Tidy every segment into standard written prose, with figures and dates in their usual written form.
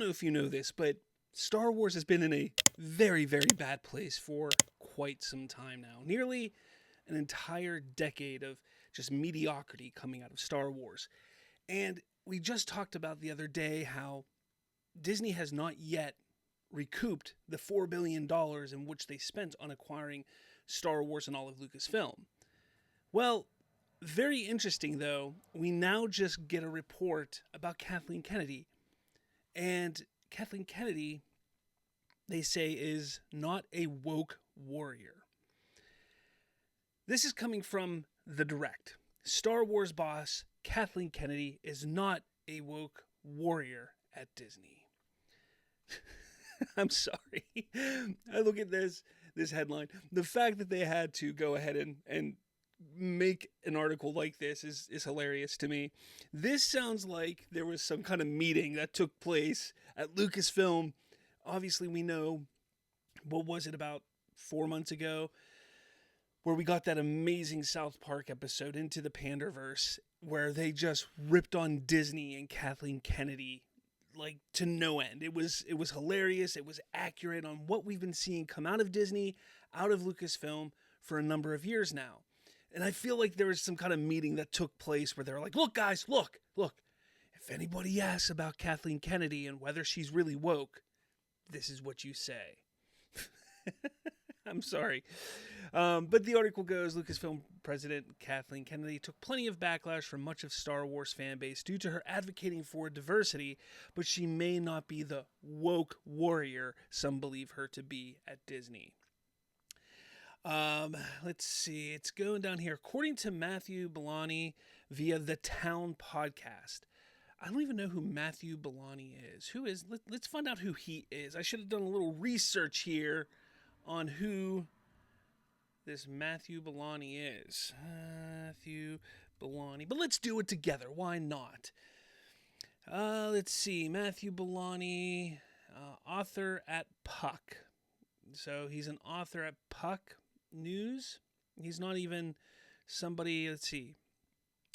know if you know this, but Star Wars has been in a very, very bad place for quite some time now. Nearly an entire decade of just mediocrity coming out of Star Wars. And we just talked about the other day how Disney has not yet recouped the $4 billion in which they spent on acquiring Star Wars and all of Lucasfilm. Well, very interesting though, we now just get a report about Kathleen Kennedy. And Kathleen Kennedy, they say, is not a woke warrior. This is coming from The Direct. Star Wars boss Kathleen Kennedy is not a woke warrior at Disney. I'm sorry. I look at this headline. The fact that they had to go ahead and make an article like this is hilarious to me. This sounds like there was some kind of meeting that took place at Lucasfilm. Obviously, we know, what was it, about 4 months ago, where we got that amazing South Park episode, Into the Panderverse, where they just ripped on Disney and Kathleen Kennedy like to no end. It was hilarious. It was accurate on what we've been seeing come out of Disney, out of Lucasfilm for a number of years now. And I feel like there was some kind of meeting that took place where they're like, look, guys, look. If anybody asks about Kathleen Kennedy and whether she's really woke, this is what you say. I'm sorry. But the article goes, Lucasfilm president Kathleen Kennedy took plenty of backlash from much of Star Wars fan base due to her advocating for diversity, but she may not be the woke warrior some believe her to be at Disney. Let's see. It's going down here. According to Matthew Belloni via the Town podcast. I don't even know who Matthew Belloni is. Who is? Let's find out who he is. I should have done a little research here on who this Matthew Belloni is. Matthew Belloni. But let's do it together. Why not? Let's see. Matthew Belloni, author at Puck. So he's an author at Puck News. He's not even somebody, let's see.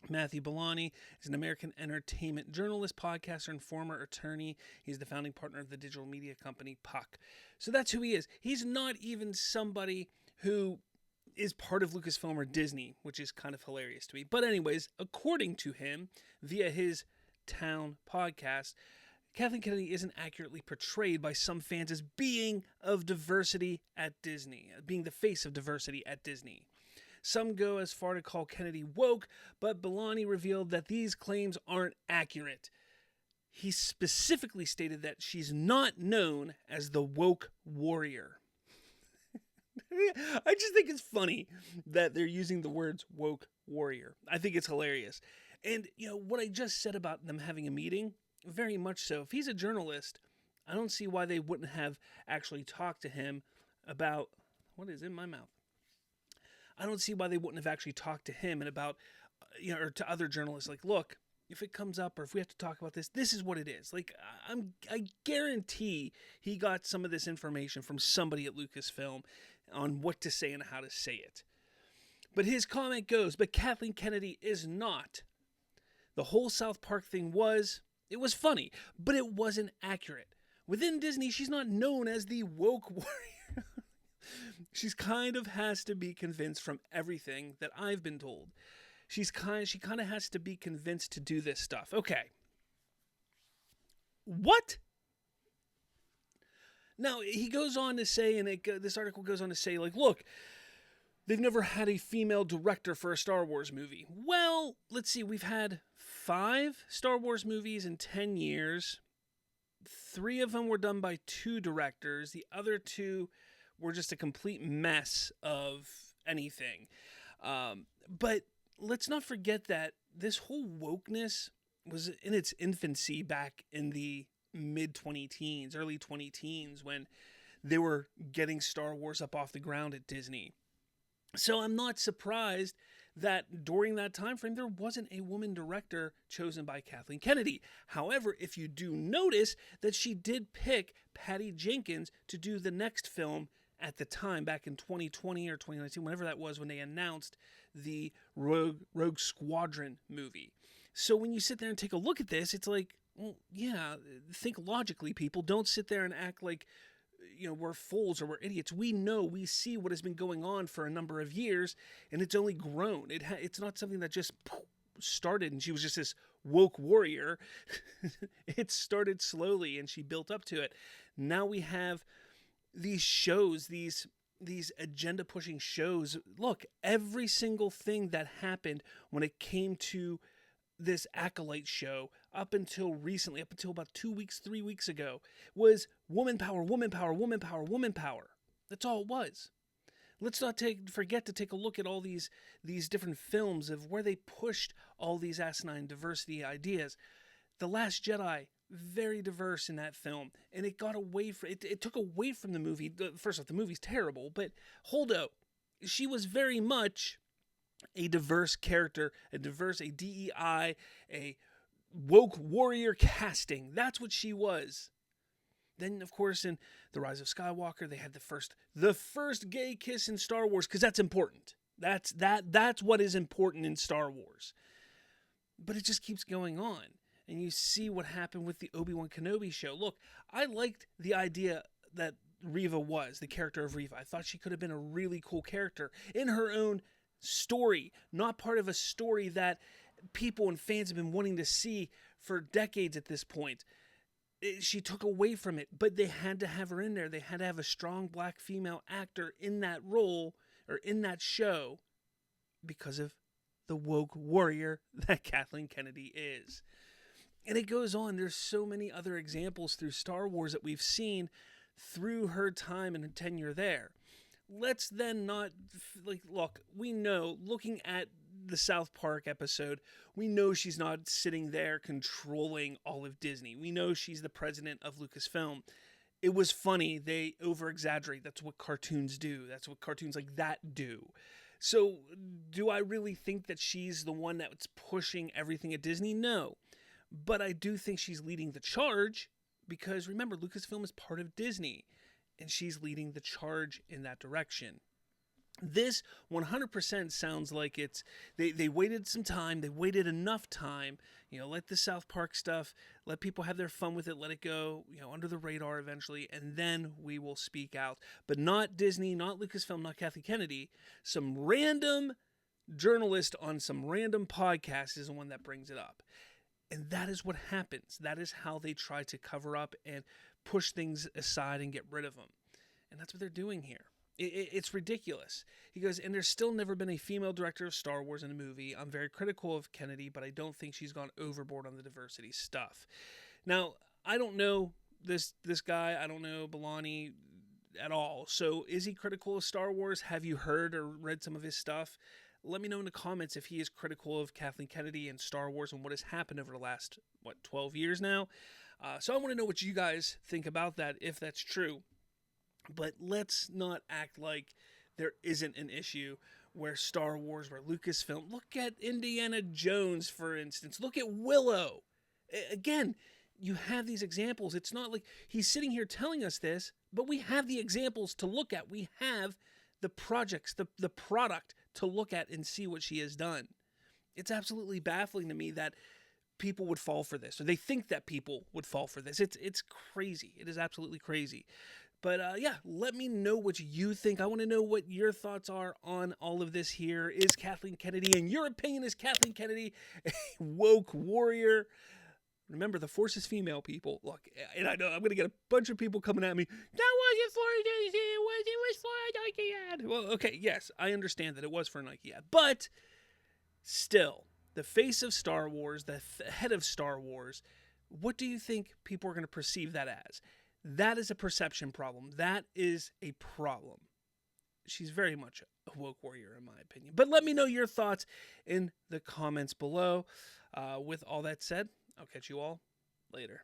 Matthew Belloni is an American entertainment journalist, podcaster, and former attorney. He's the founding partner of the digital media company Puck. So that's who he is. He's not even somebody who is part of Lucasfilm or Disney, which is kind of hilarious to me. But anyways, according to him, via his Town podcast, Kathleen Kennedy isn't accurately portrayed by some fans as being of diversity at Disney, being the face of diversity at Disney. Some go as far to call Kennedy woke, but Belloni revealed that these claims aren't accurate. He specifically stated that she's not known as the woke warrior. I just think it's funny that they're using the words woke warrior. I think it's hilarious. And, you know, what I just said about them having a meeting, very much so. If he's a journalist, I don't see why they wouldn't have actually talked to him about what is in my mouth. I don't see why they wouldn't have actually talked to him and about, or to other journalists, like, look, if it comes up or if we have to talk about this, this is what it is. Like, I guarantee he got some of this information from somebody at Lucasfilm on what to say and how to say it. But his comment goes, but Kathleen Kennedy is not. The whole South Park thing it was funny, but it wasn't accurate. Within Disney, she's not known as the woke warrior. She's kind of has to be convinced from everything that I've been told. She kind of has to be convinced to do this stuff. Okay. What? Now, he goes on to say, and this article goes on to say, like, look, they've never had a female director for a Star Wars movie. Well, let's see. We've had 5 Star Wars movies in 10 years. 3 of them were done by 2 directors. The other 2 were just a complete mess of anything. But let's not forget that this whole wokeness was in its infancy back in the mid-2010s, early 2010s, when they were getting Star Wars up off the ground at Disney. So I'm not surprised that during that time frame there wasn't a woman director chosen by Kathleen Kennedy. However, if you do notice that she did pick Patty Jenkins to do the next film at the time, back in 2020 or 2019, whenever that was, when they announced the Rogue Squadron movie. So when you sit there and take a look at this, it's like, Well, yeah, think logically, people. Don't sit there and act like, we're fools or we're idiots. We know, we see what has been going on for a number of years, and it's only grown. It's not something that just started and she was just this woke warrior. It started slowly and she built up to it. Now we have these shows, these agenda pushing shows. Look, every single thing that happened when it came to this Acolyte show up until recently, up until about 2 weeks, 3 weeks ago, was woman power, woman power, woman power, woman power. That's all it was. Let's not forget to take a look at all these different films of where they pushed all these asinine diversity ideas. The Last Jedi, very diverse in that film, and it got away from it took away from the movie. First off, the movie's terrible, but Holdo, she was very much a diverse character, a DEI, a woke warrior casting. That's what she was. Then, of course, in The Rise of Skywalker, they had the first gay kiss in Star Wars, because that's important. That's what is important in Star Wars. But it just keeps going on. And you see what happened with the Obi-Wan Kenobi show. Look, I liked the idea that Reva was, the character of Reva. I thought she could have been a really cool character in her own story, not part of a story that people and fans have been wanting to see for decades at this point. She took away from it, but they had to have her in there. They had to have a strong black female actor in that role, or in that show, because of the woke warrior that Kathleen Kennedy is. And it goes on. There's so many other examples through Star Wars that we've seen through her time and her tenure there. Let's then not, look, we know, looking at the South Park episode, we know she's not sitting there controlling all of Disney. We know she's the president of Lucasfilm. It was funny. They over-exaggerate. That's what cartoons do. That's what cartoons like that do. So do I really think that she's the one that's pushing everything at Disney? No. But I do think she's leading the charge, because remember, Lucasfilm is part of Disney, and she's leading the charge in that direction. This 100% sounds like they waited some time, they waited enough time, let the South Park stuff, let people have their fun with it, let it go, under the radar eventually, and then we will speak out. But not Disney, not Lucasfilm, not Kathleen Kennedy. Some random journalist on some random podcast is the one that brings it up. And that is what happens. That is how they try to cover up and push things aside and get rid of them. And that's what they're doing here. It's ridiculous. He goes, and there's still never been a female director of Star Wars in a movie. I'm very critical of Kennedy, but I don't think she's gone overboard on the diversity stuff. Now, I don't know this guy. I don't know Belloni at all. So is he critical of Star Wars? Have you heard or read some of his stuff? Let me know in the comments if he is critical of Kathleen Kennedy and Star Wars and what has happened over the last, 12 years now. So I want to know what you guys think about that, if that's true. But let's not act like there isn't an issue where Star Wars, where Lucasfilm, look at Indiana Jones, for instance. Look at Willow. Again, you have these examples. It's not like he's sitting here telling us this, but we have the examples to look at. We have the projects, the product to look at and see what she has done. It's absolutely baffling to me that people would fall for this, or they think that people would fall for this. It's crazy. It is absolutely crazy. But yeah, let me know what you think. I want to know what your thoughts are on all of this here. Is Kathleen Kennedy, in your opinion, is Kathleen Kennedy a woke warrior? Remember, the Force is female, people. Look, and I know I'm going to get a bunch of people coming at me. That wasn't for Disney. It was for a Nike ad. Well, okay, yes, I understand that it was for a Nike ad. But still, the face of Star Wars, the head of Star Wars, what do you think people are going to perceive that as? That is a perception problem. That is a problem. She's very much a woke warrior, in my opinion. But let me know your thoughts in the comments below. With all that said, I'll catch you all later.